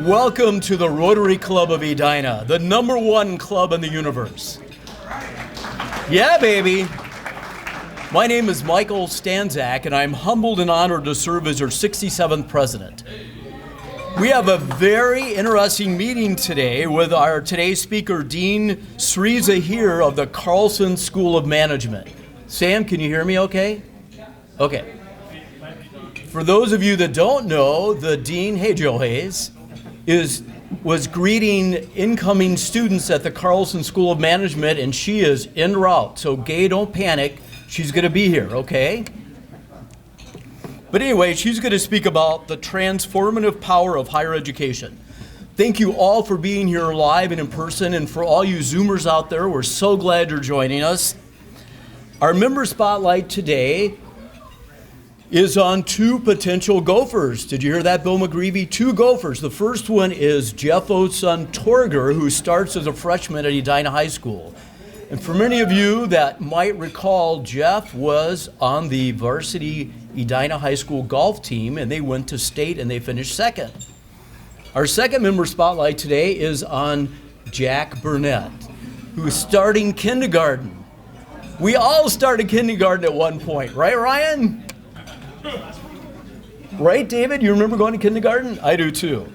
Welcome to the Rotary Club of Edina, the #1 club in the universe. Yeah, baby. My name is Michael Stanzak, and I'm humbled and honored to serve as your 67th president. We have a very interesting meeting today with our today's speaker, Dean Sri Zaheer of the Carlson School of Management. Sam, can you hear me okay? Okay. For those of you that don't know, the dean, hey Joe Hayes, was greeting incoming students at the Carlson School of Management, and she is en route. So Gay, don't panic. She's going to be here, okay? But anyway, she's going to speak about the transformative power of higher education. Thank you all for being here live and in person, and for all you Zoomers out there, we're so glad you're joining us. Our member spotlight today is on 2 potential gophers. Did you hear that, Bill McGreevy? 2 gophers. The first one is Jeff O's son, Torger, who starts as a freshman at Edina High School. And for many of you that might recall, Jeff was on the varsity Edina High School golf team, and they went to state and they finished second. Our second member spotlight today is on Jack Burnett, who is starting kindergarten. We all started kindergarten at one point, right, Ryan? Right, David? You remember going to kindergarten? I do too.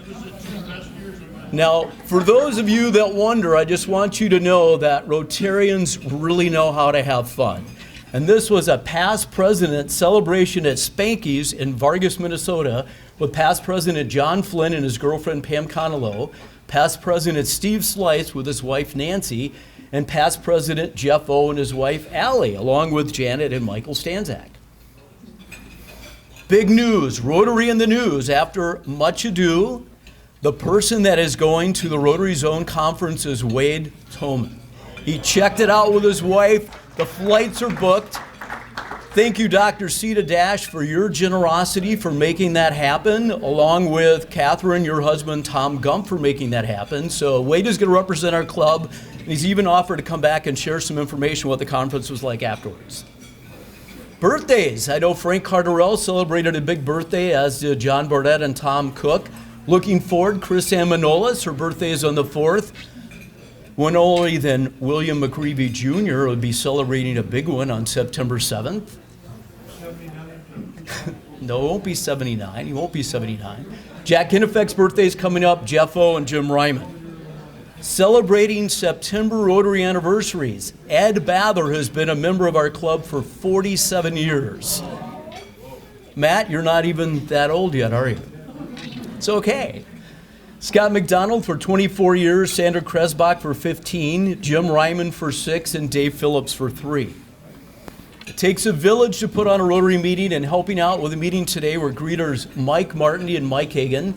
Now, for those of you that wonder, I just want you to know that Rotarians really know how to have fun. And this was a past president celebration at Spanky's in Vargas, Minnesota, with past president John Flynn and his girlfriend Pam Hannelore, past president Steve Slice with his wife Nancy, and past president Jeff O and his wife Allie, along with Janet and Michael Stanzak. Big news, Rotary in the news. After much ado, the person that is going to the Rotary Zone Conference is Wade Toman. He checked it out with his wife. The flights are booked. Thank you, Dr. Sita Dash, for your generosity for making that happen, along with Catherine, your husband, Tom Gump, for making that happen. So Wade is going to represent our club, and he's even offered to come back and share some information what the conference was like afterwards. Birthdays. I know Frank Carterell celebrated a big birthday, as did John Barnett and Tom Cook. Looking forward, Chris Ann Manolis, her birthday is on the 4th. One only then William McGreevy Jr. will be celebrating a big one on September 7th. No, it won't be 79. He won't be 79. Jack Hinnefeck's birthday is coming up, Jeff O and Jim Ryman. Celebrating September Rotary Anniversaries, Ed Bather has been a member of our club for 47 years. Matt, you're not even that old yet, are you? It's okay. Scott McDonald for 24 years, Sandra Kresbach for 15, Jim Ryman for 6, and Dave Phillips for 3. It takes a village to put on a Rotary meeting, and helping out with the meeting today were greeters Mike Martiny and Mike Hagan.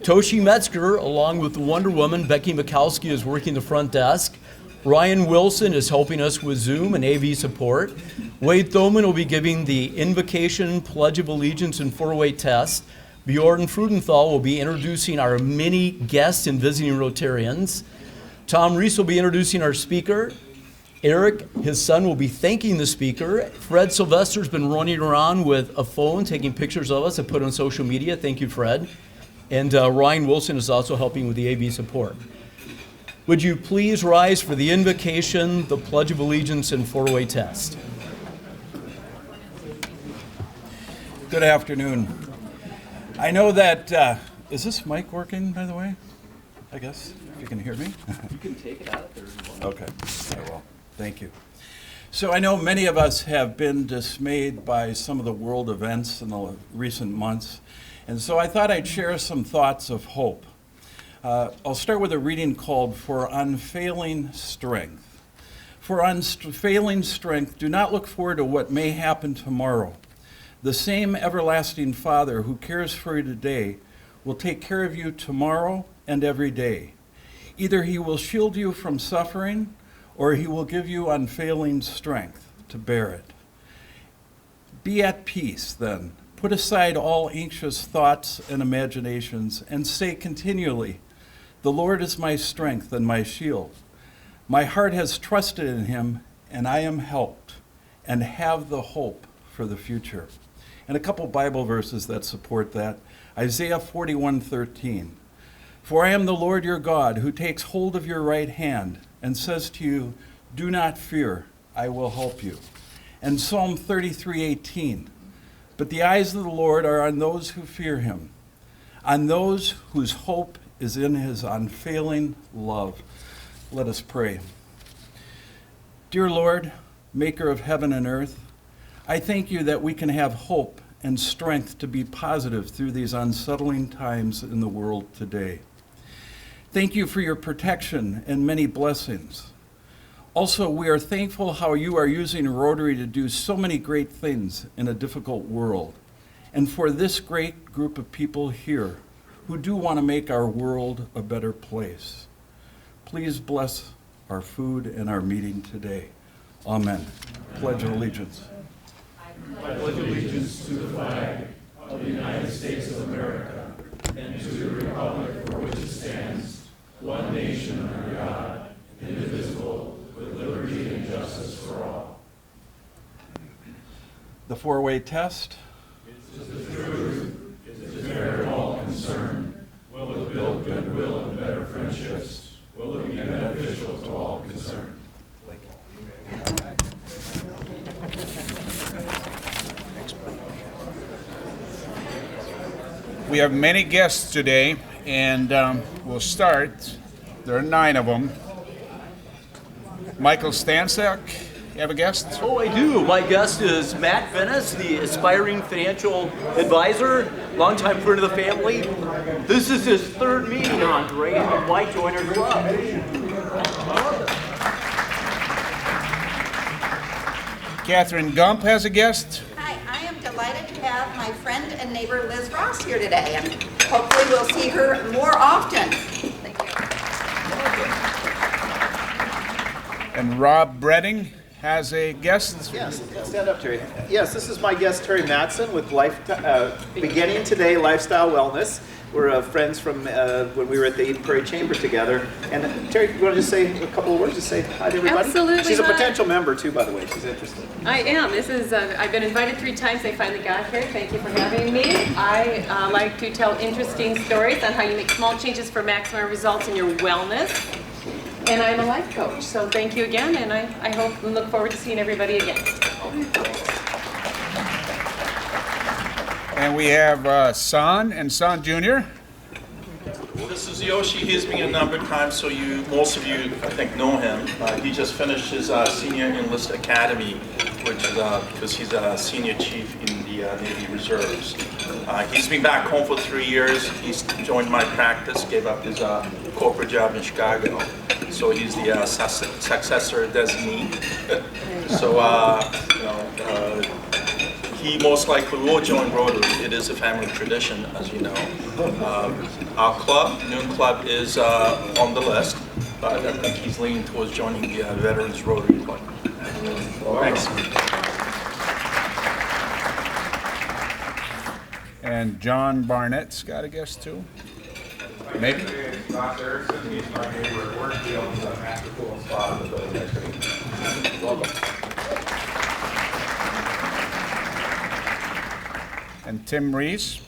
Toshi Metzger, along with the Wonder Woman, Becky Mikowski, is working the front desk. Ryan Wilson is helping us with Zoom and AV support. Wade Thoman will be giving the Invocation, Pledge of Allegiance, and 4-way test. Bjorn Frudenthal will be introducing our many guests and visiting Rotarians. Tom Reese will be introducing our speaker. Eric, his son, will be thanking the speaker. Fred Sylvester's been running around with a phone, taking pictures of us and put on social media. Thank you, Fred. And Ryan Wilson is also helping with the AV support. Would you please rise for the invocation, the Pledge of Allegiance, and 4-way test? Good afternoon. I know that, is this mic working, by the way? I guess, if you can hear me? You can take it out if there's one. Okay, I will. Thank you. So I know many of us have been dismayed by some of the world events in the recent months, and so I thought I'd share some thoughts of hope. I'll start with a reading called For Unfailing Strength. For unfailing strength, do not look forward to what may happen tomorrow. The same everlasting Father who cares for you today will take care of you tomorrow and every day. Either he will shield you from suffering, or he will give you unfailing strength to bear it. Be at peace, then. Put aside all anxious thoughts and imaginations, and say continually, "The Lord is my strength and my shield. My heart has trusted in him, and I am helped, and have the hope for the future." And a couple Bible verses that support that. Isaiah 41:13. For I am the Lord your God, who takes hold of your right hand and says to you, do not fear, I will help you. And Psalm 33:18, but the eyes of the Lord are on those who fear him, on those whose hope is in his unfailing love. Let us pray. Dear Lord, maker of heaven and earth, I thank you that we can have hope and strength to be positive through these unsettling times in the world today. Thank you for your protection and many blessings. Also, we are thankful how you are using Rotary to do so many great things in a difficult world, and for this great group of people here who do want to make our world a better place. Please bless our food and our meeting today. Amen. Pledge of allegiance. I pledge allegiance to the flag of the United States of America and to the republic for which it stands, one nation under God, indivisible, with liberty and justice for all. The four-way test. Is the truth, is it fair to all concerned? Will it build goodwill and better friendships? Will it be beneficial to all concerned? We have many guests today, and we'll start. There are 9 of them. Michael Stanzak, you have a guest? Oh, I do. My guest is Matt Venice, the aspiring financial advisor, longtime friend of the family. This is his 3rd meeting, Andre, and why join our club? Catherine Gump has a guest. Hi, I am delighted to have my friend and neighbor Liz Ross here today, and hopefully we'll see her more often. Thank you. And Rob Bredding has a guest. Yes, stand up, Terry. Yes, this is my guest, Terry Matson, with Beginning Today Lifestyle Wellness. We're friends from when we were at the Eden Prairie Chamber together. And Terry, you want to just say a couple of words, just say hi to everybody? Absolutely. She's a Hi. potential member too, by the way. She's interested. I am. This is. I've been invited 3 times. I finally got here. Thank you for having me. I like to tell interesting stories on how you make small changes for maximum results in your wellness. And I'm a life coach. So thank you again, and I hope and look forward to seeing everybody again. And we have San and San Jr. This is Yoshi. He's been a number of times, so most of you, I think, know him. He just finished his senior enlist academy, which is because he's a senior chief in the Navy Reserves. He's been back home for 3 years. He's joined my practice, gave up his corporate job in Chicago. So he's the successor designee. So, he most likely will join Rotary. It is a family tradition, as you know. Our club, Noon Club, is on the list, but I think he's leaning towards joining the Veterans Rotary Club. Thanks. And John Barnett's got a guest too. Maybe. Josh Erickson, he's my neighbor at work. He owns a master pool and spa in the building next to me. Welcome. And Tim Reese.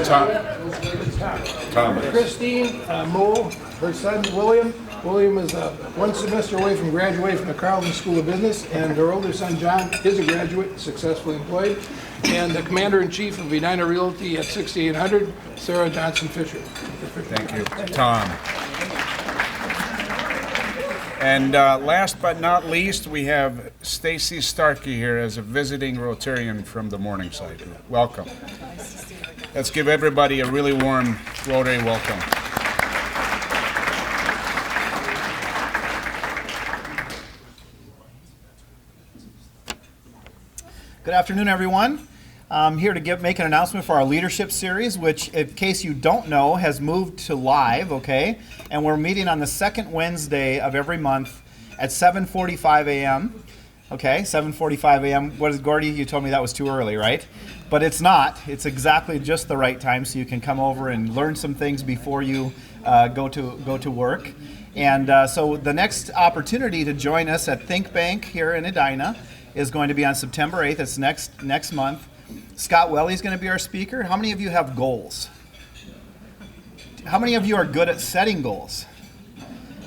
Thomas. Christine Moe, her son William. William is 1 semester away from graduating from the Carlson School of Business, and her older son John is a graduate, successfully employed, and the Commander-in-Chief of Edina Realty at 6800, Sarah Johnson Fisher. Thank you, Tom. And last but not least, we have Stacy Starkey here as a visiting Rotarian from the Morningside. Welcome. Let's give everybody a really warm Rotary welcome. Good afternoon, everyone. I'm here to make an announcement for our leadership series, which, in case you don't know, has moved to live, okay? And we're meeting on the 2nd Wednesday of every month at 7:45 a.m. Okay, 7:45 a.m. What is Gordy? You told me that was too early, right? But it's not. It's exactly just the right time, so you can come over and learn some things before you go to work. And so the next opportunity to join us at Think Bank here in Edina is going to be on September 8th. It's next month. Scott Welly's going to be our speaker. How many of you have goals? How many of you are good at setting goals?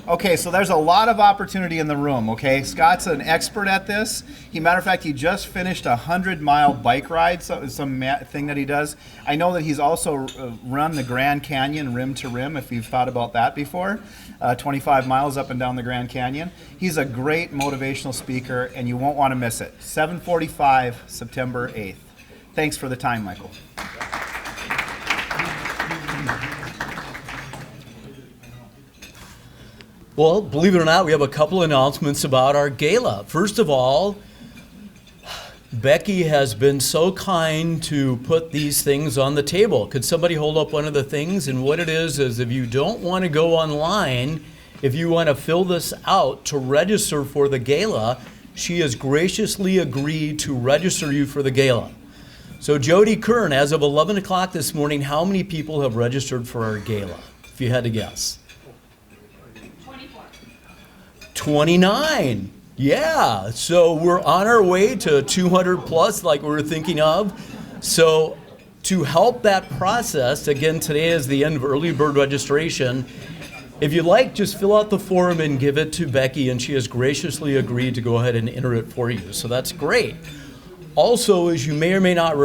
Okay, so there's a lot of opportunity in the room, okay? Scott's an expert at this. Matter of fact, he just finished a 100-mile bike ride, so some thing that he does. I know that he's also run the Grand Canyon rim to rim, if you've thought about that before, 25 miles up and down the Grand Canyon. He's a great motivational speaker, and you won't want to miss it. 7:45, September 8th. Thanks for the time, Michael. Well, believe it or not, we have a couple announcements about our gala. First of all, Becky has been so kind to put these things on the table. Could somebody hold up one of the things? And what it is if you don't want to go online, if you want to fill this out to register for the gala, she has graciously agreed to register you for the gala. So Jody, Kern, as of 11 o'clock this morning, how many people have registered for our gala, if you had to guess? 29. Yeah, so we're on our way to 200 plus like we were thinking of. So to help that process, again, today is the end of early bird registration. If you like, just fill out the form and give it to Becky, and she has graciously agreed to go ahead and enter it for you. So that's great. Also, as you may or may not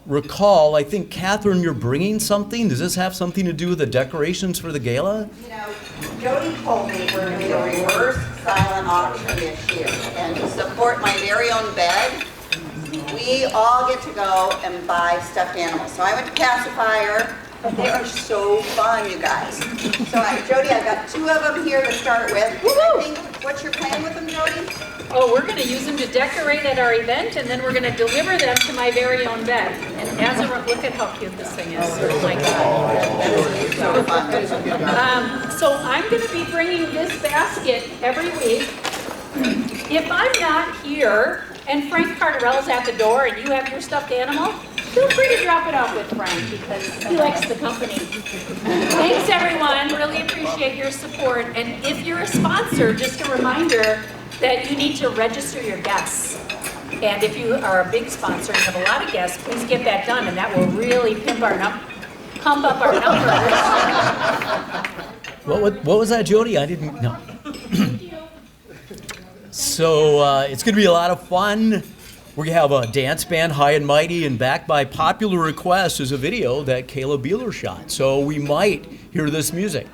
recall, I think, Catherine, you're bringing something. Does this have something to do with the decorations for the gala? You know, Jody told me we're going to do a reverse silent auction this year. And to support my very own bed, we all get to go and buy stuffed animals. So I went to Pacifier. They are so fun, you guys. So Jody, I've got 2 of them here to start with. I think, what's your plan with them, Jody? Oh, we're going to use them to decorate at our event, and then we're going to deliver them to my very own bed. And as a look at how cute this thing is. Oh my God. So fun. So I'm going to be bringing this basket every week. If I'm not here and Frank Carterella's at the door and you have your stuffed animal, feel free to drop it off with Frank because he likes the company. Thanks, everyone. Really appreciate your support. And if you're a sponsor, just a reminder that you need to register your guests. And if you are a big sponsor and have a lot of guests, please get that done, and that will really pump up our numbers. What was that, Jody? I didn't know. So it's going to be a lot of fun. We're going to have a dance band, High and Mighty, and backed by popular request is a video that Kayla Beeler shot. So we might hear this music.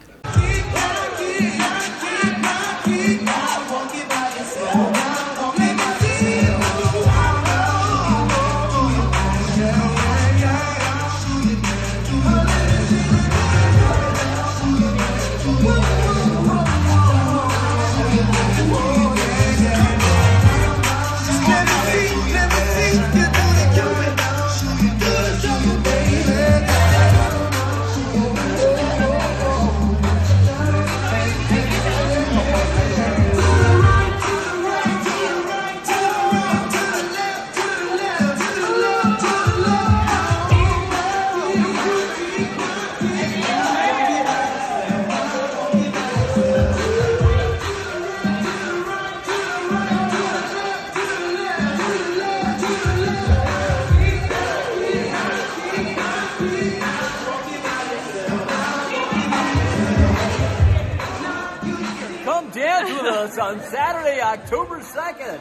On Saturday, October 2nd.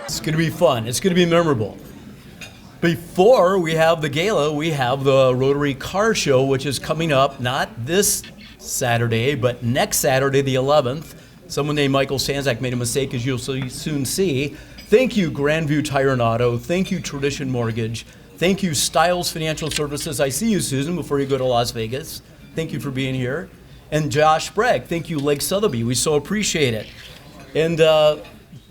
It's going to be fun. It's going to be memorable. Before we have the gala, we have the Rotary Car Show, which is coming up not this Saturday, but next Saturday, the 11th. Someone named Michael Stanzak made a mistake, as you'll soon see. Thank you, Grandview Tire and Auto. Thank you, Tradition Mortgage. Thank you, Styles Financial Services. I see you, Susan, before you go to Las Vegas. Thank you for being here. And Josh Sprague. Thank you, Lake Sotheby. We so appreciate it. And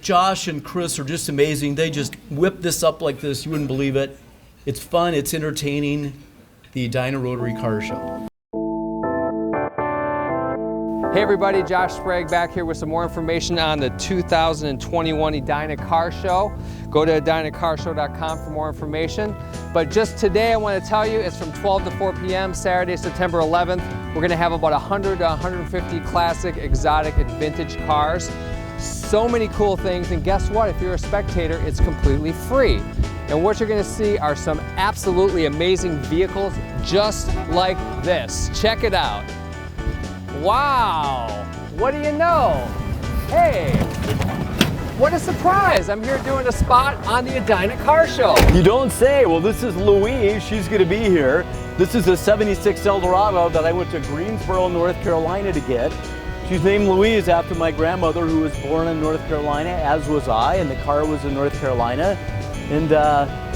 Josh and Chris are just amazing. They just whip this up like this. You wouldn't believe it. It's fun. It's entertaining. The Edina Rotary Car Show. Hey everybody, Josh Sprague back here with some more information on the 2021 Edina Car Show. Go to edinacarshow.com for more information. But just today I want to tell you it's from 12 to 4 p.m. Saturday, September 11th. We're going to have about 100 to 150 classic, exotic, and vintage cars. So many cool things, and guess what? If you're a spectator, it's completely free. And what you're gonna see are some absolutely amazing vehicles just like this. Check it out. Wow, what do you know? Hey, what a surprise. I'm here doing a spot on the Edina Car Show. You don't say. Well, this is Louise. She's going to be here. This is a 76 Eldorado that I went to Greensboro, North Carolina to get. She's named Louise after my grandmother, who was born in North Carolina, as was I, and the car was in North Carolina. And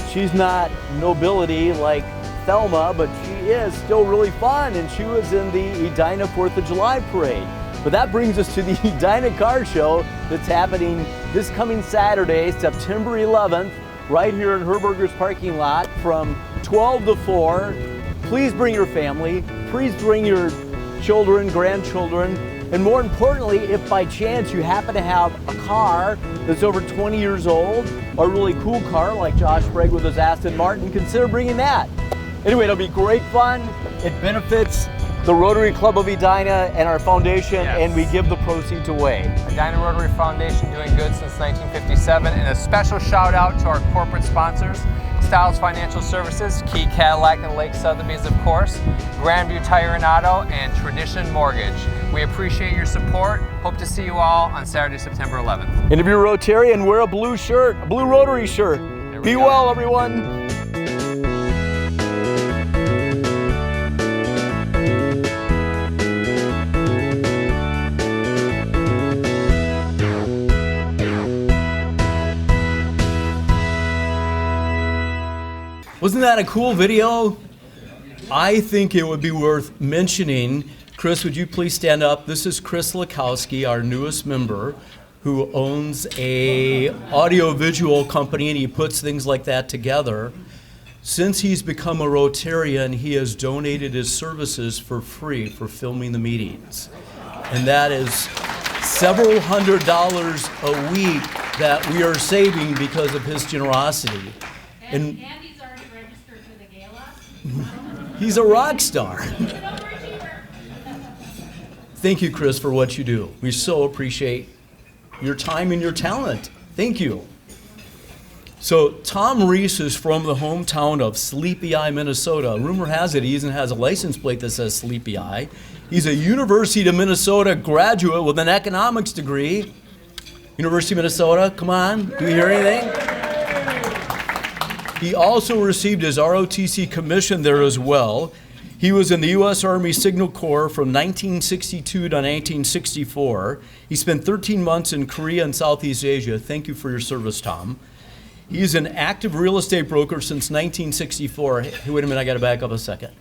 she's not nobility like Thelma, but she is still really fun, and she was in the Edina 4th of July parade. But that brings us to the Edina Car Show that's happening this coming Saturday, September 11th, right here in Herberger's parking lot from 12 to 4. Please bring your family, please bring your children, grandchildren, and more importantly, if by chance you happen to have a car that's over 20 years old, or a really cool car like Josh Sprague with his Aston Martin, consider bringing that. Anyway, it'll be great fun. It benefits the Rotary Club of Edina and our foundation, and we give the proceeds away. Edina Rotary Foundation doing good since 1957, and a special shout out to our corporate sponsors, Styles Financial Services, Key Cadillac and Lake Sotheby's, of course, Grandview Tire and Auto, and Tradition Mortgage. We appreciate your support. Hope to see you all on Saturday, September 11th. And if you're Rotarian, wear a blue shirt, a blue Rotary shirt. Be well, everyone. Wasn't that a cool video? I think it would be worth mentioning. Chris, would you please stand up? This is Chris Lakowski, our newest member, who owns a audio-visual company, and he puts things like that together. Since he's become a Rotarian, he has donated his services for free for filming the meetings. And that is several $100s a week that we are saving because of his generosity. And Andy's already registered for the Gala. he's a rock star. Thank you, Chris, for what you do. We so appreciate your time and your talent. Thank you. So Tom Reese is from the hometown of Sleepy Eye, Minnesota. Rumor has it he even has a license plate that says Sleepy Eye. He's a University of Minnesota graduate with an economics degree. University of Minnesota, come on, do you hear anything? He also received his ROTC commission there as well. He was in the U.S. Army Signal Corps from 1962 to 1964. He spent 13 months in Korea and Southeast Asia. Thank you for your service, Tom. He's an active real estate broker since 1964. Hey, wait a minute, I gotta back up a second.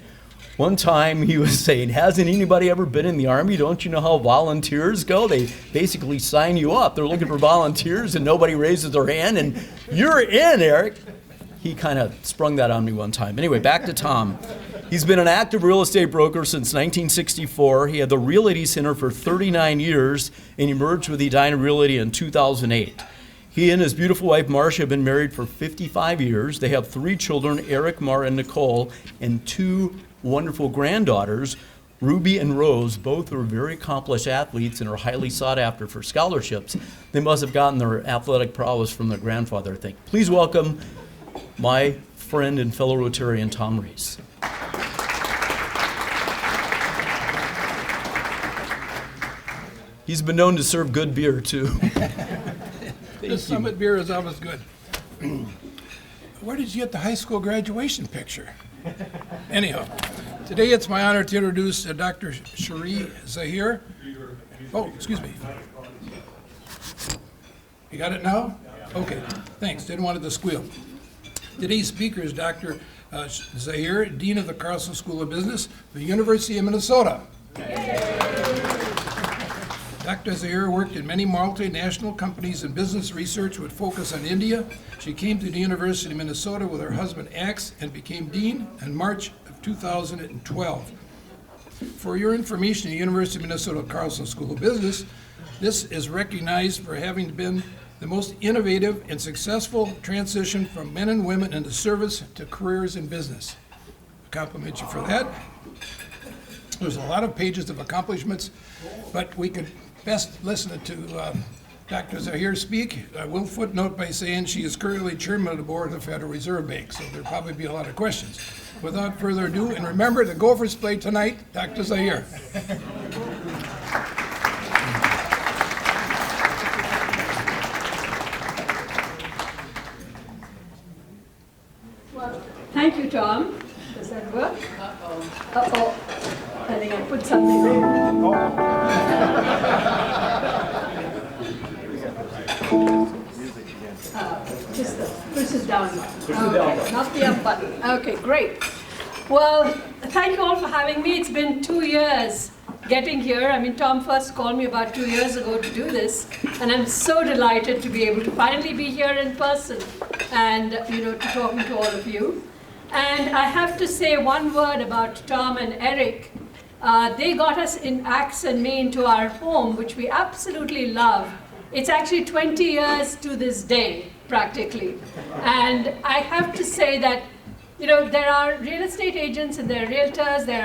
One time he was saying, hasn't anybody ever been in the Army? Don't you know how volunteers go? They basically sign you up. They're looking for volunteers and nobody raises their hand and you're in, Eric. He kind of sprung that on me one time. Anyway, back to Tom. He's been an active real estate broker since 1964. He had the Realty Center for 39 years and he merged with Edina Realty in 2008. He and his beautiful wife, Marcia, have been married for 55 years. They have 3 children, Eric, Mara, and Nicole, and 2 wonderful granddaughters, Ruby and Rose. Both are very accomplished athletes and are highly sought after for scholarships. They must have gotten their athletic prowess from their grandfather, I think. Please welcome my friend and fellow Rotarian, Tom Reese. He's been known to serve good beer, too. This Summit beer is always good. Where did you get the high school graduation picture? Anyhow, today it's my honor to introduce Dr. Zaheer. Oh, excuse me. You got it now? Okay, thanks. Didn't want it to squeal. Today's speaker is Dr. Zaheer, Dean of the Carlson School of Business, the University of Minnesota. Dr. Zaheer worked in many multinational companies in business research with focus on India. She came to the University of Minnesota with her husband Axe and became dean in March of 2012. For your information, the University of Minnesota Carlson School of Business, this is recognized for having been the most innovative and successful transition from men and women into service to careers in business. I compliment you for that. There's a lot of pages of accomplishments, but we could best listen to Dr. Zaheer speak, I will footnote by saying she is currently chairman of the board of the Federal Reserve Bank, so there'll probably be a lot of questions. Without further ado, and remember, the Gophers play tonight, Dr. Zaheer. Well, thank you, Tom. Does that work? Uh-oh. Uh-oh. I think I put something just push it down. Okay, not the up button. Okay, great. Well, thank you all for having me. It's been 2 years getting here. I mean, Tom first called me about 2 years ago to do this, and I'm so delighted to be able to finally be here in person and, to talking to all of you. And I have to say one word about Tom and Eric. They got us in Axe and me into our home, which we absolutely love. It's actually 20 years to this day, practically. And I have to say that, there are real estate agents and there are realtors, there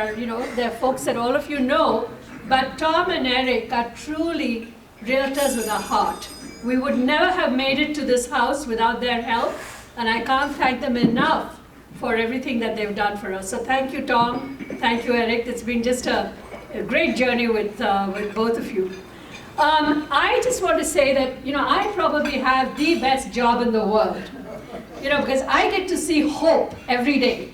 are folks that all of you know, but Tom and Eric are truly realtors with a heart. We would never have made it to this house without their help, and I can't thank them enough for everything that they've done for us. So thank you, Tom. Thank you, Eric. It's been just a great journey with both of you. I just want to say that, I probably have the best job in the world, because I get to see hope every day,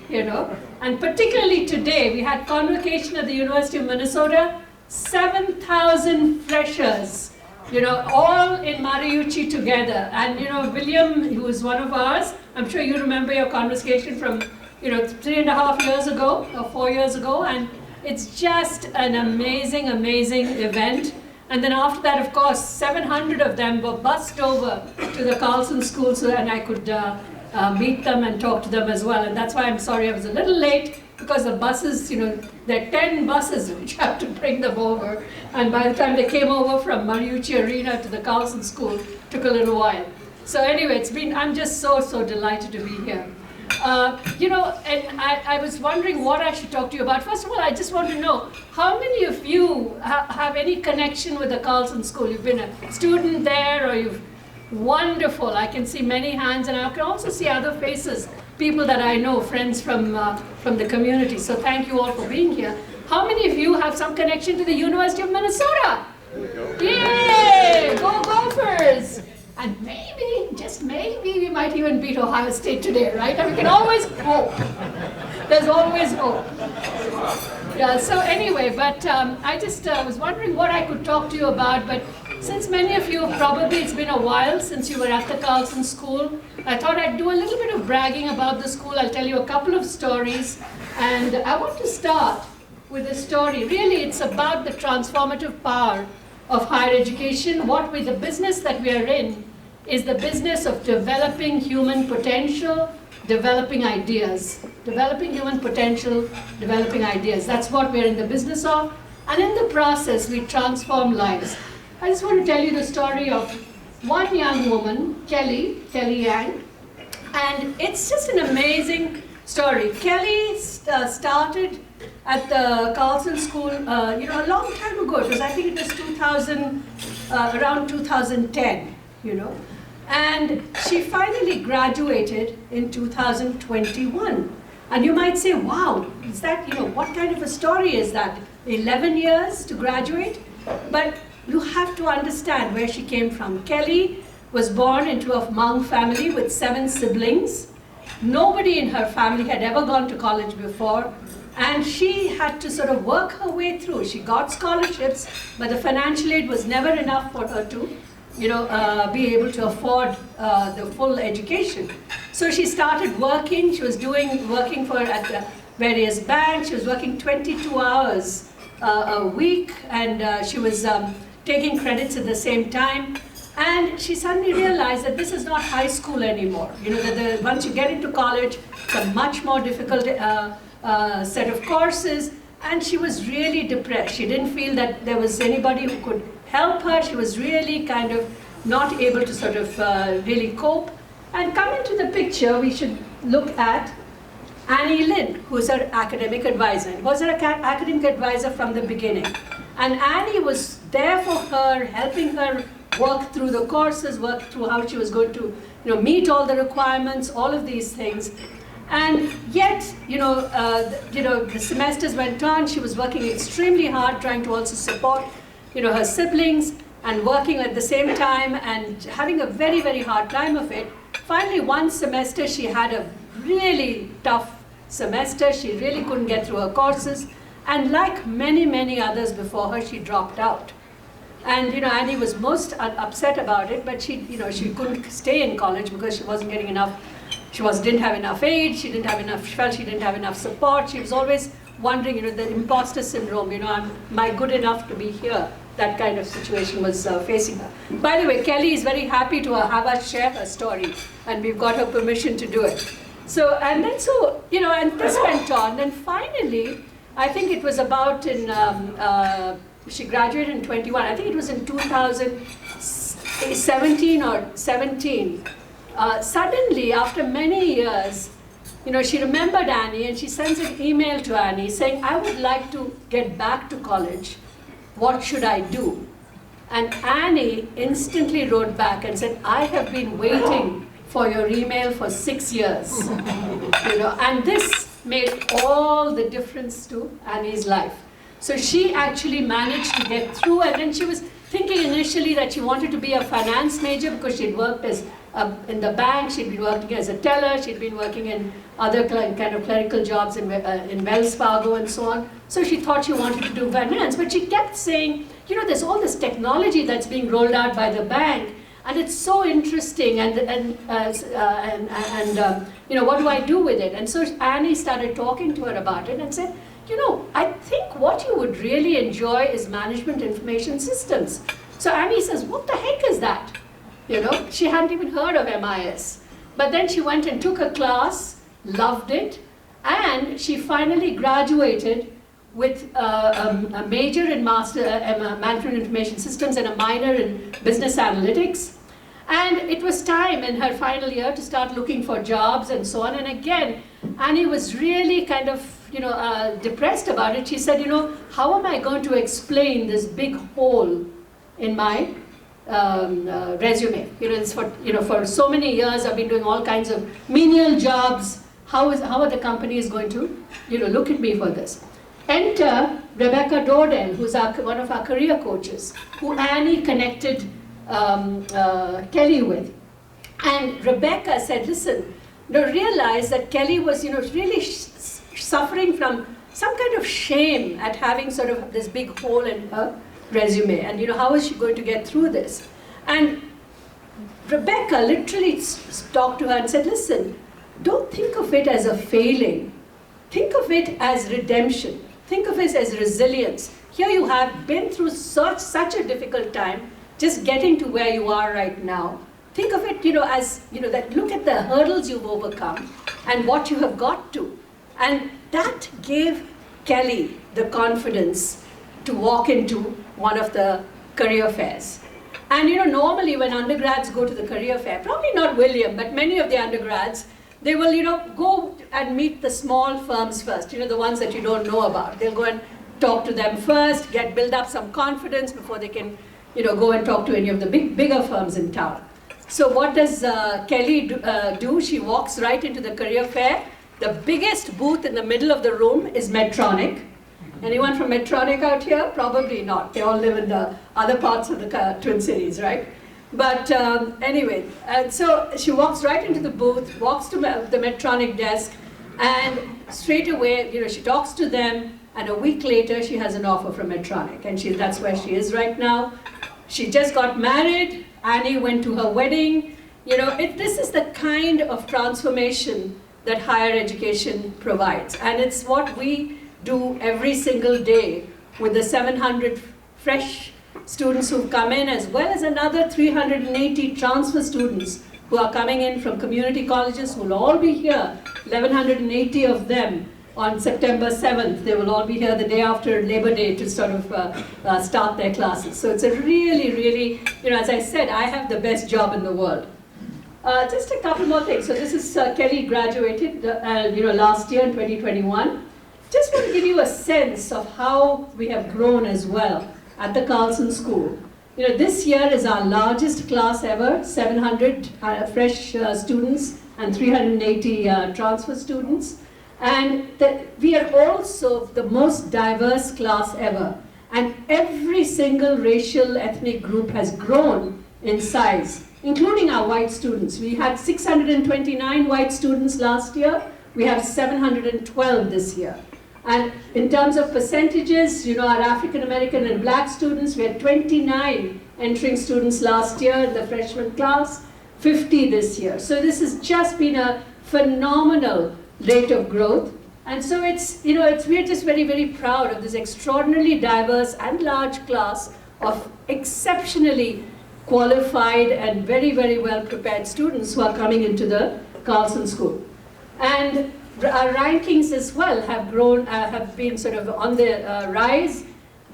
and particularly today, we had convocation at the University of Minnesota, 7,000 freshers, all in Mariucci together. And, William, who is one of ours, I'm sure you remember your conversation from, 3.5 years ago or 4 years ago. And it's just an amazing, amazing event. And then after that, of course, 700 of them were bussed over to the Carlson school so that I could meet them and talk to them as well. And that's why I'm sorry I was a little late, because the buses, there are 10 buses which have to bring them over. And by the time they came over from Mariucci Arena to the Carlson school, it took a little while. So anyway, I'm just so, so delighted to be here. And I was wondering what I should talk to you about. First of all, I just want to know, how many of you have any connection with the Carlson school? You've been a student there, or you've, wonderful. I can see many hands, and I can also see other faces, people that I know, friends from the community. So thank you all for being here. How many of you have some connection to the University of Minnesota? Yay! Go Gophers! And maybe, just maybe, we might even beat Ohio State today, right? And we can always hope. There's always hope. Yeah, so anyway, but I just was wondering what I could talk to you about, but since many of you, probably it's been a while since you were at the Carlson School, I thought I'd do a little bit of bragging about the school. I'll tell you a couple of stories, and I want to start with a story. Really, it's about the transformative power of higher education. The business that we are in is the business of developing human potential, developing ideas. Developing human potential, developing ideas. That's what we're in the business of. And in the process, we transform lives. I just want to tell you the story of one young woman, Kelly Yang, and it's just an amazing story. Kelly started at the Carlson School, a long time ago. I think it was around 2010, and she finally graduated in 2021. And you might say, wow, is that, what kind of a story is that? 11 years to graduate? But you have to understand where she came from. Kelly was born into a Hmong family with 7 siblings. Nobody in her family had ever gone to college before, and she had to sort of work her way through. She got scholarships, but the financial aid was never enough for her to, be able to afford the full education. So she started working. She was working at the various banks. She was working 22 hours a week, and she was taking credits at the same time. And she suddenly realized that this is not high school anymore. That once you get into college, it's a much more difficult set of courses. And she was really depressed. She didn't feel that there was anybody who could help her. She was really kind of not able to sort of really cope. And coming to the picture, we should look at Annie Lynn, who's her academic advisor. Was her academic advisor from the beginning. And Annie was there for her, helping her work through the courses, work through how she was going to, meet all the requirements, all of these things. And yet, the semesters went on. She was working extremely hard, trying to also support, her siblings, and working at the same time and having a very, very hard time of it. Finally, one semester, she had a really tough semester. She really couldn't get through her courses. And like many, many others before her, she dropped out. And, Annie was most upset about it, but she couldn't stay in college because she wasn't getting enough. She didn't have enough aid. She felt she didn't have enough support. She was always wondering, the imposter syndrome, am I good enough to be here? That kind of situation was facing her. By the way, Kelly is very happy to have us share her story, and we've got her permission to do it. So, and this went on, and finally, I think it was about she graduated in 21. I think it was in 2017 or 17. Suddenly, after many years, she remembered Annie, and she sends an email to Annie saying, I would like to get back to college. What should I do? And Annie instantly wrote back and said, I have been waiting for your email for 6 years. And this made all the difference to Annie's life. So she actually managed to get through, and then she was thinking initially that she wanted to be a finance major because she'd worked as in the bank, she'd been working as a teller, she'd been working in other kind of clerical jobs in Wells Fargo and so on. So she thought she wanted to do finance, but she kept saying, there's all this technology that's being rolled out by the bank, and it's so interesting, and what do I do with it? And so Annie started talking to her about it and said, I think what you would really enjoy is management information systems. So Annie says, what the heck is that? She hadn't even heard of MIS. But then she went and took a class, loved it, and she finally graduated with a major in management information systems and a minor in business analytics. And it was time in her final year to start looking for jobs and so on. And again, Annie was really kind of depressed about it. She said, how am I going to explain this big hole in my resume? It's for so many years I've been doing all kinds of menial jobs. How are the companies going to look at me for this? Enter Rebecca Dordell, who's one of our career coaches, who Annie connected Kelly with. And Rebecca said, listen, realize that Kelly was really suffering from some kind of shame at having sort of this big hole in her resume, and how is she going to get through this? And Rebecca literally talked to her and said, listen, don't think of it as a failing. Think of it as redemption. Think of it as resilience. Here you have been through such a difficult time, just getting to where you are right now. Think of it, as, that look at the hurdles you've overcome and what you have got to. And that gave Kelly the confidence to walk into one of the career fairs. And normally when undergrads go to the career fair, probably not William, but many of the undergrads, they will, go and meet the small firms first, the ones that you don't know about. They'll go and talk to them first, build up some confidence before they can, go and talk to any of the bigger firms in town. So what does Kelly do? She walks right into the career fair. The biggest booth in the middle of the room is Medtronic. Anyone from Medtronic out here? Probably not. They all live in the other parts of the Twin Cities, right? But anyway, and so she walks right into the booth, walks to the Medtronic desk, and straight away, she talks to them, and a week later, she has an offer from Medtronic, and that's where she is right now. She just got married. Annie went to her wedding. This is the kind of transformation that higher education provides, and it's what we do every single day with the 700 fresh students who've come in, as well as another 380 transfer students who are coming in from community colleges who will all be here, 1,180 of them on September 7th. They will all be here the day after Labor Day to sort of start their classes. So it's a really, really, as I said, I have the best job in the world. Just a couple more things. So this is Kelly graduated, last year in 2021. Just want to give you a sense of how we have grown as well at the Carlson School. This year is our largest class ever, 700 fresh students and 380 transfer students. And we are also the most diverse class ever. And every single racial ethnic group has grown in size, including our white students. We had 629 white students last year. We have 712 this year. And in terms of percentages, our African American and black students, we had 29 entering students last year in the freshman class, 50 this year. So this has just been a phenomenal rate of growth. And so we're just very, very proud of this extraordinarily diverse and large class of exceptionally qualified and very, very well prepared students who are coming into the Carlson School. And our rankings as well have grown, have been sort of on the rise.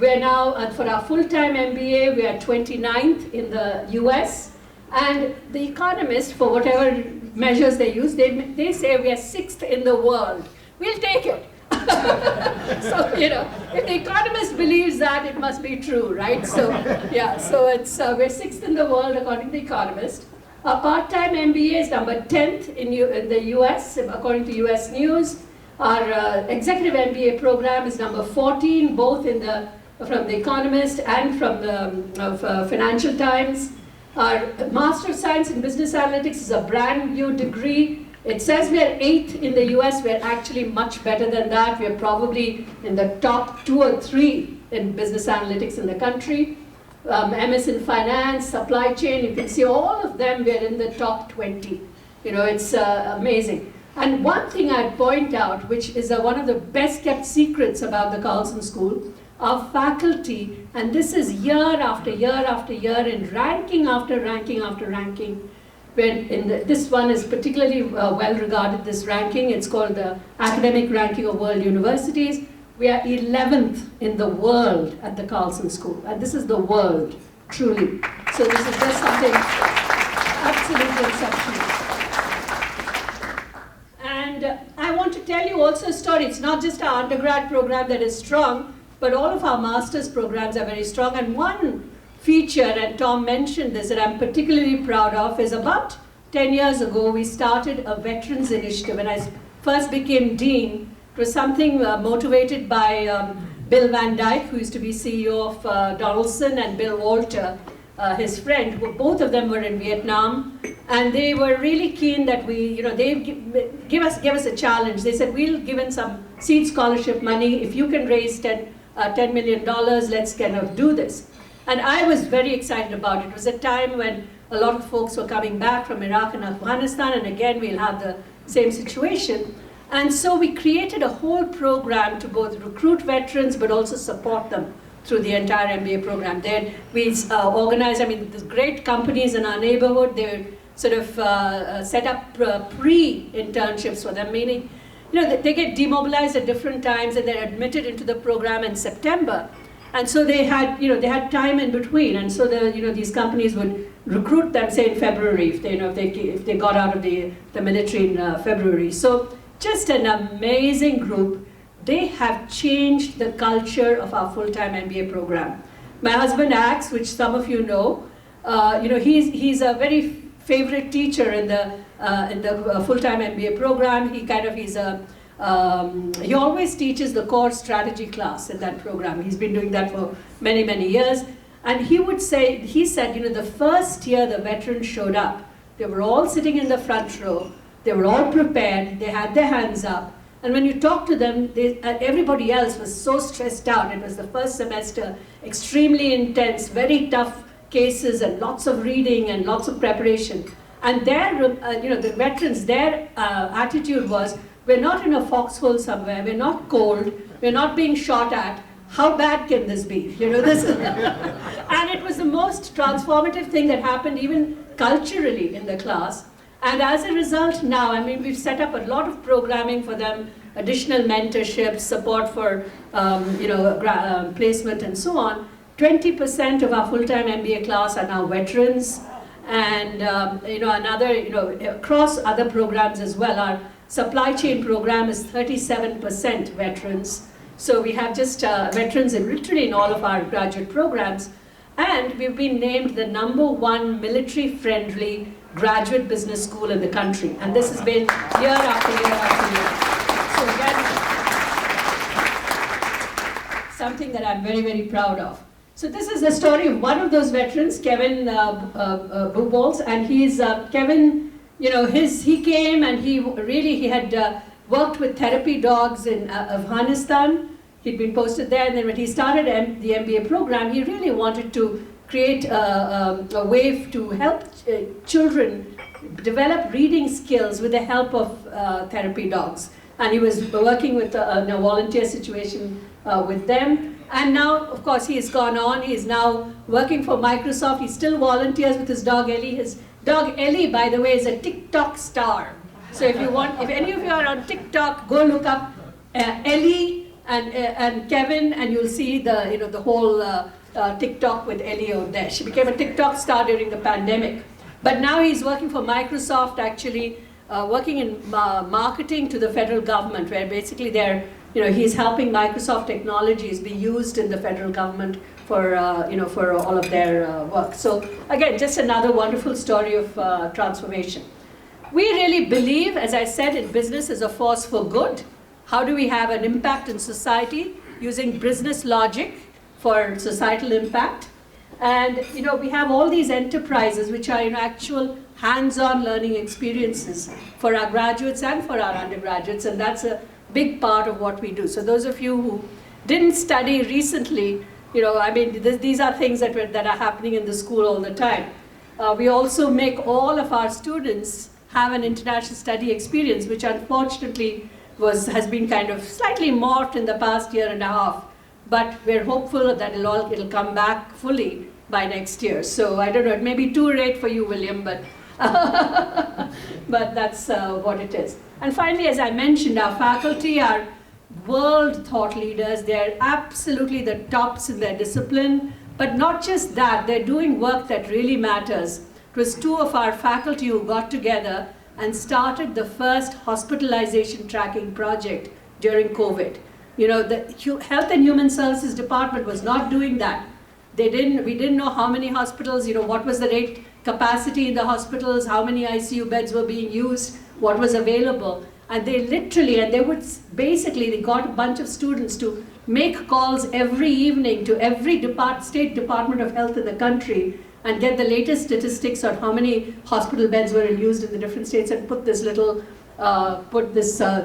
We're now, for our full-time MBA, we are 29th in the US. And The Economist, for whatever measures they use, they say we are 6th in the world. We'll take it. So, if The Economist believes that, it must be true, right? So, yeah, so we're 6th in the world according to The Economist. Our part-time MBA is number 10th in the US, according to US News. Our executive MBA program is number 14, both from The Economist and from the Financial Times. Our Master of Science in Business Analytics is a brand new degree. It says we're 8th in the US. We're actually much better than that. We're probably in the top 2 or 3 in business analytics in the country. MS in finance, supply chain, you can see all of them, we're in the top 20. It's amazing. And one thing I'd point out, which is one of the best kept secrets about the Carlson School, our faculty, and this is year after year after year in ranking after ranking after ranking. This one is particularly well regarded, this ranking. It's called the Academic Ranking of World Universities. We are 11th in the world at the Carlson School. And this is the world, truly. So this is just something absolutely exceptional. And I want to tell you also a story. It's not just our undergrad program that is strong, but all of our master's programs are very strong. And one feature, and Tom mentioned this, that I'm particularly proud of, is about 10 years ago, we started a veterans initiative. When I first became dean, it was something motivated by Bill Van Dyke, who used to be CEO of Donaldson, and Bill Walter, his friend. Both of them were in Vietnam, and they were really keen that we, they give us a challenge. They said, we'll give in some seed scholarship money. If you can raise $10 million, let's kind of do this. And I was very excited about it. It was a time when a lot of folks were coming back from Iraq and Afghanistan, and again, we'll have the same situation. And so we created a whole program to both recruit veterans, but also support them through the entire MBA program. Then we organized, the great companies in our neighborhood, they sort of set up pre-internships for them, meaning, they get demobilized at different times and they're admitted into the program in September. And so they had time in between. And so these companies would recruit them, say in February, if they got out of the military in February. So just an amazing group. They have changed the culture of our full-time MBA program. My husband Axe, which some of you know, he's a very favorite teacher in the full-time MBA program. He always teaches the core strategy class in that program. He's been doing that for many, many years. And he said, the first year the veterans showed up, they were all sitting in the front row. They were all prepared, they had their hands up, and when you talk to them, everybody else was so stressed out. It was the first semester, extremely intense, very tough cases, and lots of reading and lots of preparation. And the veterans, their attitude was, we're not in a foxhole somewhere, we're not cold, we're not being shot at, how bad can this be? This is and it was the most transformative thing that happened even culturally in the class. And as a result now, we've set up a lot of programming for them, additional mentorship, support for placement and so on. 20% of our full-time MBA class are now veterans. And across other programs as well, our supply chain program is 37% veterans. So we have just veterans literally in all of our graduate programs. And we've been named the #1 military-friendly graduate business school in the country. And this has been year after year after year. So again, something that I'm very, very proud of. So this is the story of one of those veterans, Kevin Bubolz, and he's, Kevin, you know, he came and he had worked with therapy dogs in Afghanistan. He'd been posted there, and then when he started the MBA program, he really wanted to create a way to help children develop reading skills with the help of therapy dogs. And he was working with in a volunteer situation with them. And now, of course, he has gone on. He is now working for Microsoft. He still volunteers with his dog Ellie. His dog Ellie, by the way, is a TikTok star. So if any of you are on TikTok, go look up Ellie and Kevin, and you'll see the whole TikTok with Ellie out there. She became a TikTok star during the pandemic. But now he's working for Microsoft, actually working in marketing to the federal government, where basically he's helping Microsoft technologies be used in the federal government for all of their work. So again, just another wonderful story of transformation. We really believe, as I said, in business as a force for good. How do we have an impact in society using business logic for societal impact? And we have all these enterprises which are actual hands-on learning experiences for our graduates and for our undergraduates, and that's a big part of what we do. So those of you who didn't study recently, these are things that are happening in the school all the time. We also make all of our students have an international study experience, which unfortunately has been kind of slightly morphed in the past year and a half. But we're hopeful that it'll come back fully by next year. So I don't know, it may be too late for you, William, but but that's what it is. And finally, as I mentioned, our faculty are world thought leaders. They're absolutely the tops in their discipline. But not just that, they're doing work that really matters. It was two of our faculty who got together and started the first hospitalization tracking project during COVID. The Health and Human Services Department was not doing that. We didn't know how many hospitals, what was the rate capacity in the hospitals, how many ICU beds were being used, what was available. And they got a bunch of students to make calls every evening to every state department of health in the country and get the latest statistics on how many hospital beds were used in the different states, and put this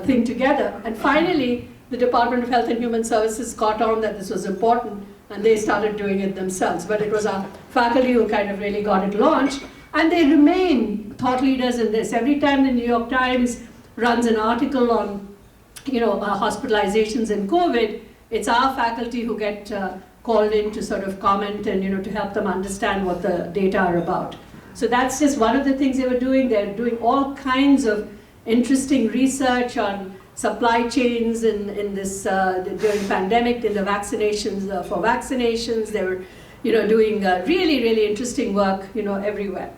thing together. And finally, the Department of Health and Human Services caught on that this was important, and they started doing it themselves. But it was our faculty who kind of really got it launched, and they remain thought leaders in this. Every time the New York Times runs an article on, hospitalizations in COVID, it's our faculty who get called in to sort of comment and to help them understand what the data are about. So that's just one of the things they were doing. They're doing all kinds of interesting research on supply chains in this during pandemic, in the vaccinations for vaccinations. They were doing really, really interesting work everywhere.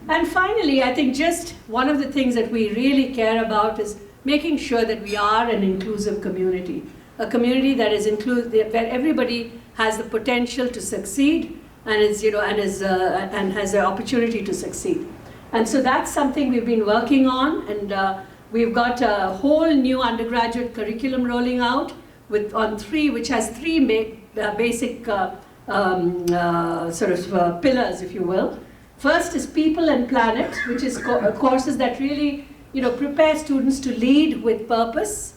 And finally, I think just one of the things that we really care about is making sure that we are an inclusive community. A community that is inclusive, where everybody has the potential to succeed and is, and has the opportunity to succeed. And so that's something we've been working on, and we've got a whole new undergraduate curriculum rolling out which has three basic pillars, if you will. First is People and Planet, which is courses that really prepare students to lead with purpose.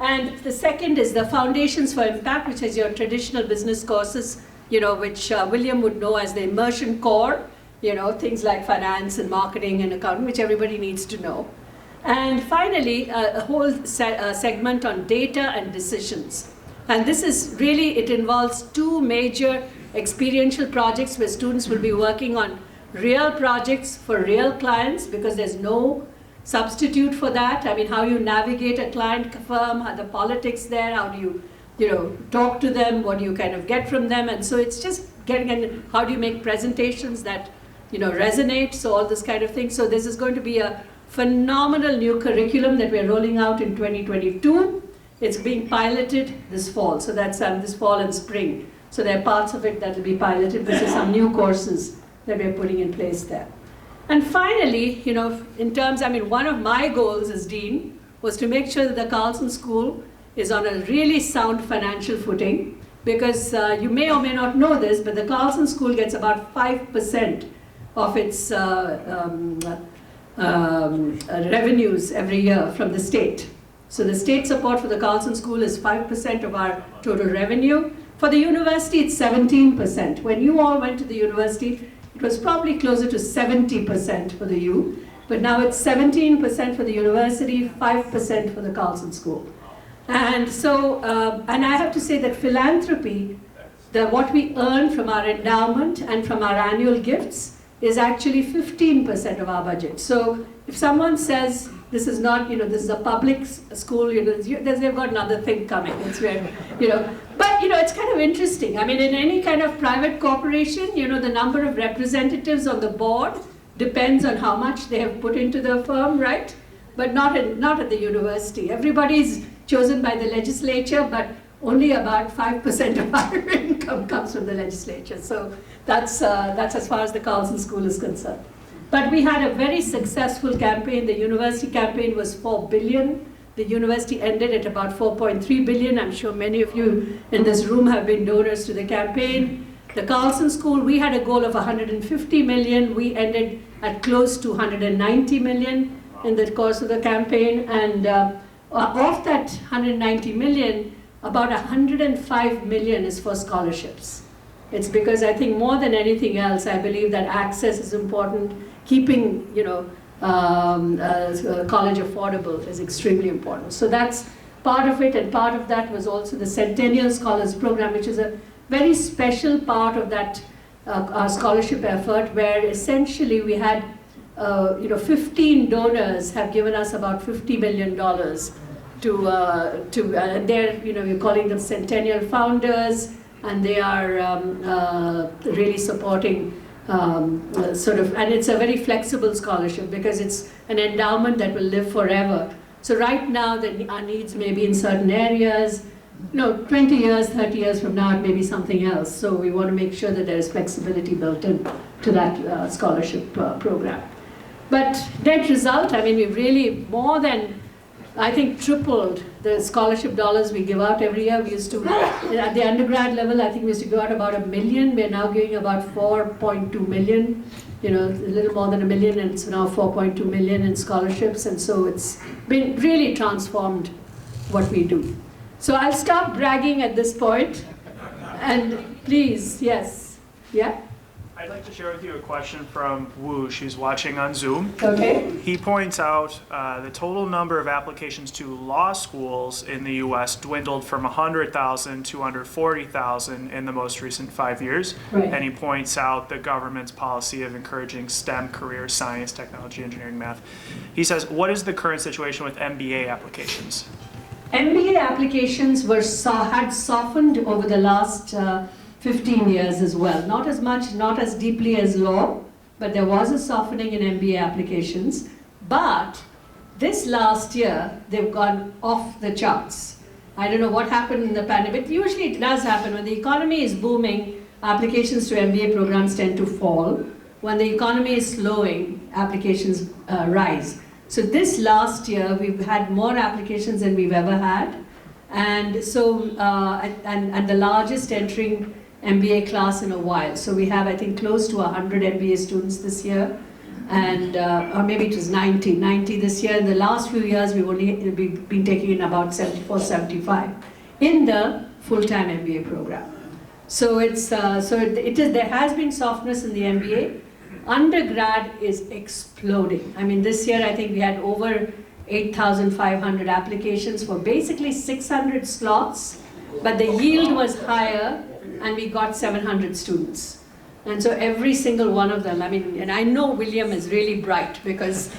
And the second is the Foundations for Impact, which is your traditional business courses, which William would know as the immersion core, things like finance and marketing and accounting, which everybody needs to know. And finally, a whole segment on data and decisions. And this is really, it involves two major experiential projects where students will be working on real projects for real clients, because there's no substitute for that. I mean, how you navigate a client firm, how the politics there, how do you, talk to them, what do you kind of get from them, and so it's just getting in, how do you make presentations that, resonate, so all this kind of thing. So this is going to be a phenomenal new curriculum that we're rolling out in 2022. It's being piloted this fall, so that's this fall and spring. So there are parts of it that will be piloted. This is some new courses that we're putting in place there. And finally, you know, in terms, I mean, one of my goals as dean was to make sure that the Carlson School is on a really sound financial footing, because you may or may not know this, but the Carlson School gets about 5% of its revenues every year from the state. So the state support for the Carlson School is 5% of our total revenue. For the university, it's 17%. When you all went to the university, it was probably closer to 70% for the U, but now it's 17% for the university, 5% for the Carlson School. And so, and I have to say that philanthropy, what we earn from our endowment and from our annual gifts is actually 15% of our budget. So if someone says, this is not, you know, this is a public school, you know, they've got another thing coming. It's where, you know, but you know, it's kind of interesting. I mean, in any kind of private corporation, you know, the number of representatives on the board depends on how much they have put into the firm, right? But not at the university. Everybody's chosen by the legislature, but only about 5% of our income comes from the legislature. So that's as far as the Carlson School is concerned. But we had a very successful campaign. The university campaign was $4 billion. The university ended at about $4.3 billion. I'm sure many of you in this room have been donors to the campaign. The Carlson School, we had a goal of $150 million. We ended at close to $190 million in the course of the campaign. And of that $190 million, about $105 million is for scholarships. It's because I think more than anything else, I believe that access is important. Keeping, you know, college affordable is extremely important. So that's part of it, and part of that was also the Centennial Scholars Program, which is a very special part of that our scholarship effort, where essentially we had, you know, 15 donors have given us about $50 million and they're, you know, we're calling them Centennial Founders, and they are really supporting sort of, and it's a very flexible scholarship because it's an endowment that will live forever. So right now, our needs may be in certain areas. You know, 20 years, 30 years from now, it may be something else. So we want to make sure that there is flexibility built in to that scholarship program. But net result, I mean, we've really more than, I think, tripled the scholarship dollars we give out every year. We used to, at the undergrad level, I think we used to give out about $1 million. We're now giving about 4.2 million, you know, a little more than $1 million, and it's now 4.2 million in scholarships. And so it's been really transformed what we do. So I'll stop bragging at this point. And please, yes, yeah? I'd like to share with you a question from Wu. She's watching on Zoom. Okay. He points out the total number of applications to law schools in the U.S. dwindled from 100,000 to under 40,000 in the most recent 5 years. Right. And he points out the government's policy of encouraging STEM careers, science, technology, engineering, math. He says, what is the current situation with MBA applications? MBA applications had softened over the last 15 years as well. Not as much, not as deeply as law, but there was a softening in MBA applications. But this last year, they've gone off the charts. I don't know what happened in the pandemic. Usually it does happen. When the economy is booming, applications to MBA programs tend to fall. When the economy is slowing, applications rise. So this last year, we've had more applications than we've ever had. And so, and the largest entering MBA class in a while. So we have, I think, close to 100 MBA students this year, and or maybe it was 90 this year. In the last few years, we've been taking in about 74, 75 in the full-time MBA program. So it's there has been softness in the MBA. Undergrad is exploding. I mean, this year I think we had over 8,500 applications for basically 600 slots, but the yield was higher, and we got 700 students. And so every single one of them, I mean, and I know William is really bright because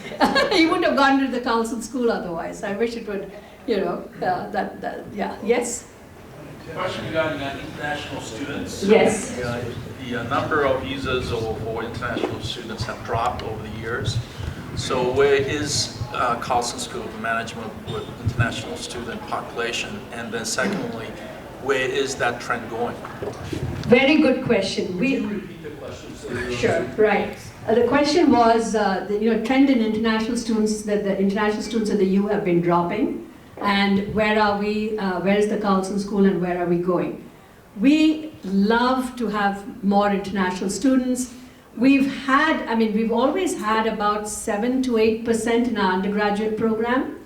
he wouldn't have gone to the Carlson School otherwise. I wish it would, you know, yeah, yes? Question regarding international students. Yes. The number of visas for international students have dropped over the years. So where is Carlson School of Management with international student population? And then secondly, where is that trend going? Very good question. Can you repeat the question? Sure, right. The question was, the trend in international students, that the international students at the U have been dropping, and where are we, where is the Carlson School and where are we going? We love to have more international students. We've always had about 7 to 8% in our undergraduate program,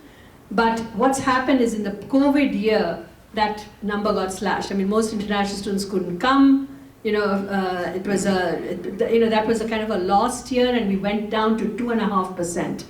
but what's happened is in the COVID year, that number got slashed. I mean, most international students couldn't come. It was that was a kind of a lost year, and we went down to 2.5%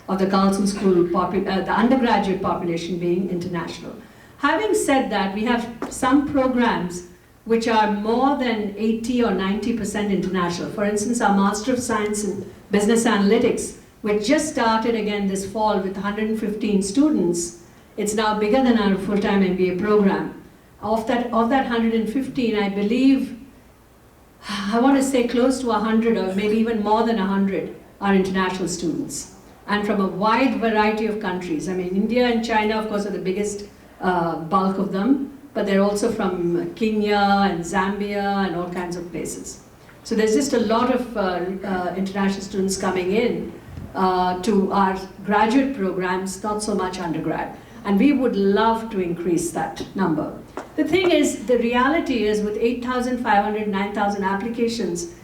of the Carlson School, the undergraduate population being international. Having said that, we have some programs which are more than 80 or 90% international. For instance, our Master of Science in Business Analytics, which just started again this fall with 115 students. It's now bigger than our full-time MBA program. Of that 115, I believe, I want to say close to 100 or maybe even more than 100 are international students, and from a wide variety of countries. I mean, India and China, of course, are the biggest bulk of them, but they're also from Kenya and Zambia and all kinds of places. So there's just a lot of international students coming in to our graduate programs, not so much undergrad. And we would love to increase that number. The thing is, the reality is with 8,500, 9,000 applications,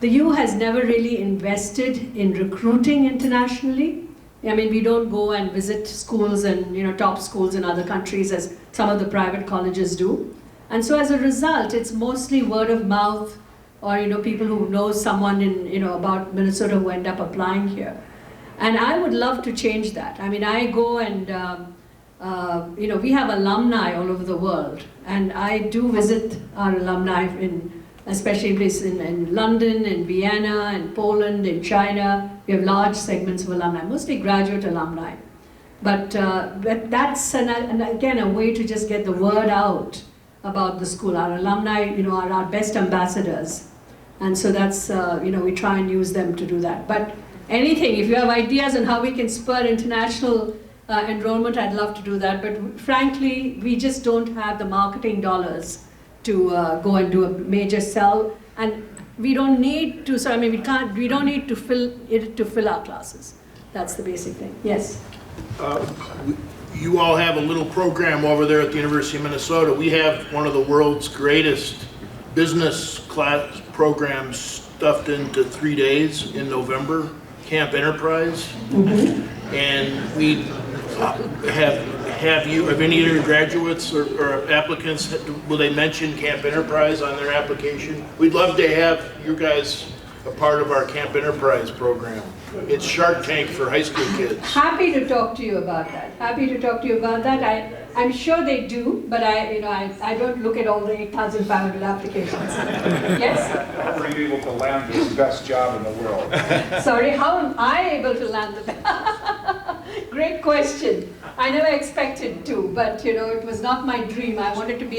the U has never really invested in recruiting internationally. I mean, we don't go and visit schools and top schools in other countries as some of the private colleges do. And so as a result, it's mostly word of mouth or people who know someone in about Minnesota who end up applying here. And I would love to change that. I mean, I go and we have alumni all over the world, and I do visit our alumni especially in London, in Vienna, in Poland, in China. We have large segments of alumni, mostly graduate alumni. But that's again a way to just get the word out about the school. Our alumni, are our best ambassadors, and so that's we try and use them to do that. But anything, if you have ideas on how we can spur international enrollment, I'd love to do that, but frankly, we just don't have the marketing dollars to go and do a major sell, and we don't need to. So we don't need to fill our classes. That's the basic thing. Yes. You all have a little program over there at the University of Minnesota. We have one of the world's greatest business class programs stuffed into 3 days in November, Camp Enterprise, and we have any undergraduates or applicants, will they mention Camp Enterprise on their application? We'd love to have you guys a part of our Camp Enterprise program. It's Shark Tank for high school kids. Happy to talk to you about that. I'm sure they do, but I don't look at all the 8,500 applications. Yes? How are you able to land this best job in the world? Sorry, how am I able to land the best? Great question. I never expected to, but it was not my dream. I wanted to be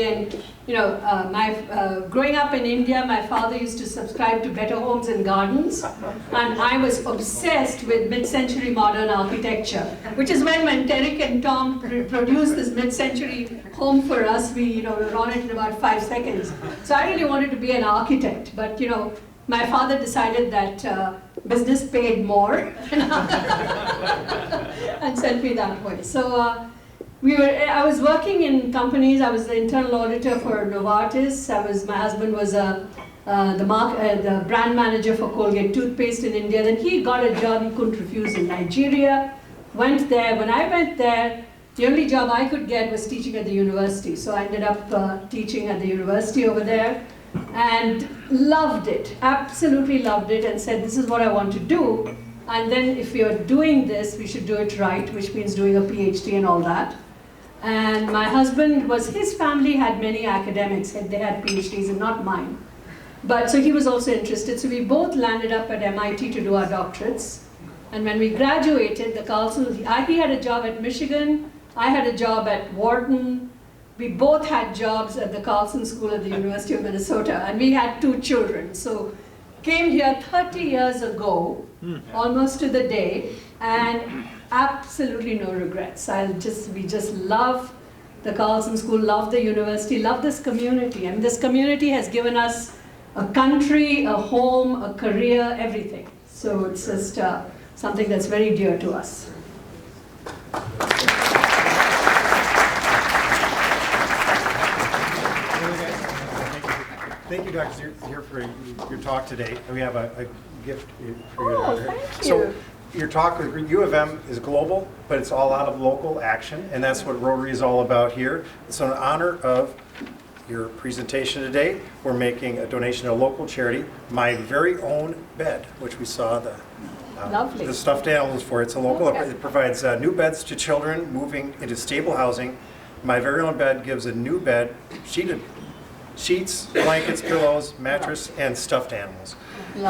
growing up in India, my father used to subscribe to Better Homes and Gardens, and I was obsessed with mid-century modern architecture, which is when Derek and Tom produced this mid-century home for us, we were on it in about 5 seconds. So I really wanted to be an architect, but my father decided that business paid more and sent me that way. So I was working in companies. I was the internal auditor for Novartis. My husband was the brand manager for Colgate toothpaste in India. Then he got a job he couldn't refuse in Nigeria. Went there. When I went there, the only job I could get was teaching at the university. So I ended up teaching at the university over there, and loved it, absolutely loved it, and said, this is what I want to do. And then if we are doing this, we should do it right, which means doing a PhD and all that. And my husband his family had many academics, they had PhDs and not mine. But so he was also interested, so we both landed up at MIT to do our doctorates. And when we graduated, the Carlson, he had a job at Michigan, I had a job at Wharton. We both had jobs at the Carlson School at the University of Minnesota, and we had 2 children. So came here 30 years ago, almost to the day, and absolutely no regrets. We just love the Carlson School, love the university, love this community. And this community has given us a country, a home, a career, everything. So it's just something that's very dear to us. Thank you, Dr. Zaheer, for your talk today. We have a gift for you. Oh, thank you. So your talk with U of M is global, but it's all out of local action, and that's what Rotary is all about here. So in honor of your presentation today, we're making a donation to a local charity, My Very Own Bed, which we saw the stuffed animals for. It's a local, it provides new beds to children moving into stable housing. My Very Own Bed gives a new bed, sheets, blankets, pillows, mattress, and stuffed animals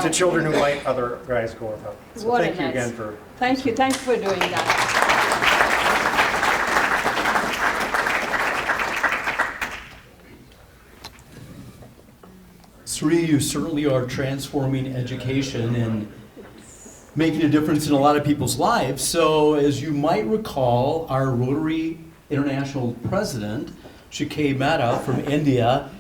to children who might otherwise go without. So What thank you nice. again for... Thank you. Thanks for doing that. Sri, you certainly are transforming education and making a difference in a lot of people's lives. So as you might recall, our Rotary International President, Shikay Mehta from India,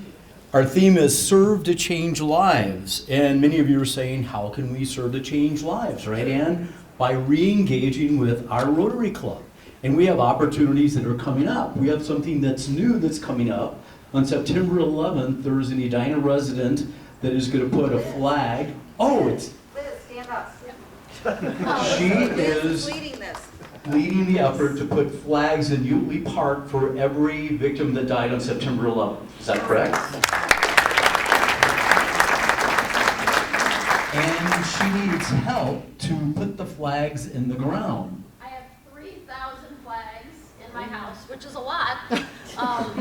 our theme is Serve to Change Lives. And many of you are saying, how can we serve to change lives, right, Ann? By re-engaging with our Rotary Club. And we have opportunities that are coming up. We have something that's new that's coming up. On September 11th, there's an Edina resident that is going to put a flag. Oh, it's... Liz, stand up. She is leading the effort to put flags in Utley Park for every victim that died on September 11th. Is that correct? And she needs help to put the flags in the ground. I have 3,000 flags in my house, which is a lot.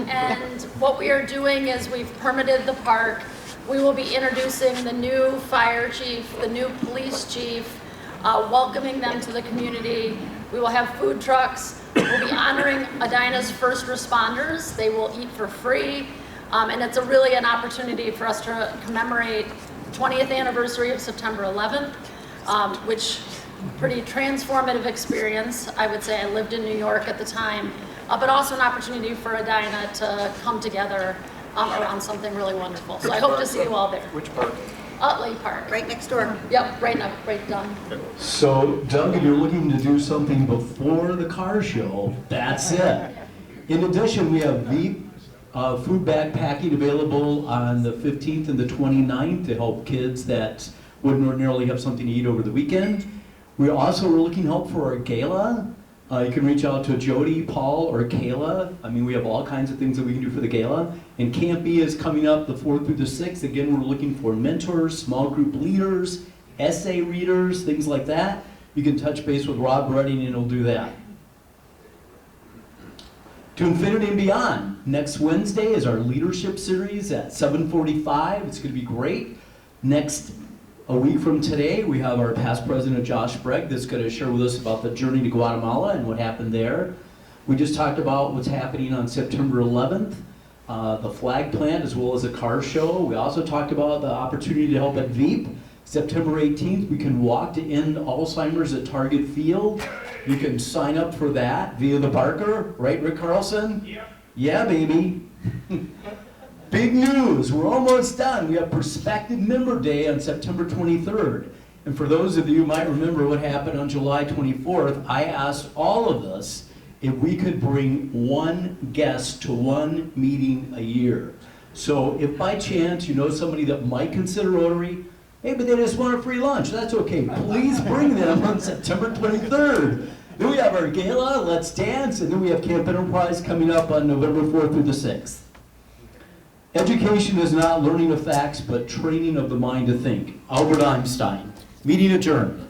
And what we are doing is we've permitted the park. We will be introducing the new fire chief, the new police chief, welcoming them to the community. We will have food trucks. We'll be honoring Edina's first responders. They will eat for free. And it's really an opportunity for us to commemorate 20th anniversary of September 11th, which pretty transformative experience. I would say I lived in New York at the time, but also an opportunity for Edina to come together around something really wonderful. So I hope to see you all there. Which park? Utley Park. Right next door. Yep, right down. So, Doug, if you're looking to do something before the car show, that's it. In addition, we have Veep food backpacking available on the 15th and the 29th to help kids that wouldn't ordinarily have something to eat over the weekend. We also are looking help for our Gala. You can reach out to Jody, Paul, or Kayla. I mean, we have all kinds of things that we can do for the Gala. And Camp B is coming up the 4th through the 6th. Again, we're looking for mentors, small group leaders, essay readers, things like that. You can touch base with Rob Redding and he'll do that. To Infinity and Beyond. Next Wednesday is our leadership series at 7:45. It's going to be great. A week from today, we have our past president, Josh Sprague, that's going to share with us about the journey to Guatemala and what happened there. We just talked about what's happening on September 11th, the flag plant as well as a car show. We also talked about the opportunity to help at Veep. September 18th, we can walk to end Alzheimer's at Target Field. You can sign up for that via the Brucker, right, Rick Carlson? Yep. Yeah, baby. Big news, we're almost done. We have Prospective Member Day on September 23rd. And for those of you who might remember what happened on July 24th, I asked all of us if we could bring one guest to one meeting a year. So if by chance you know somebody that might consider Rotary, hey, but they just want a free lunch, that's okay. Please bring them on September 23rd. Then we have our Gala, Let's Dance, and then we have Camp Enterprise coming up on November 4th through the 6th. Education is not learning of facts, but training of the mind to think. Albert Einstein. Meeting adjourned.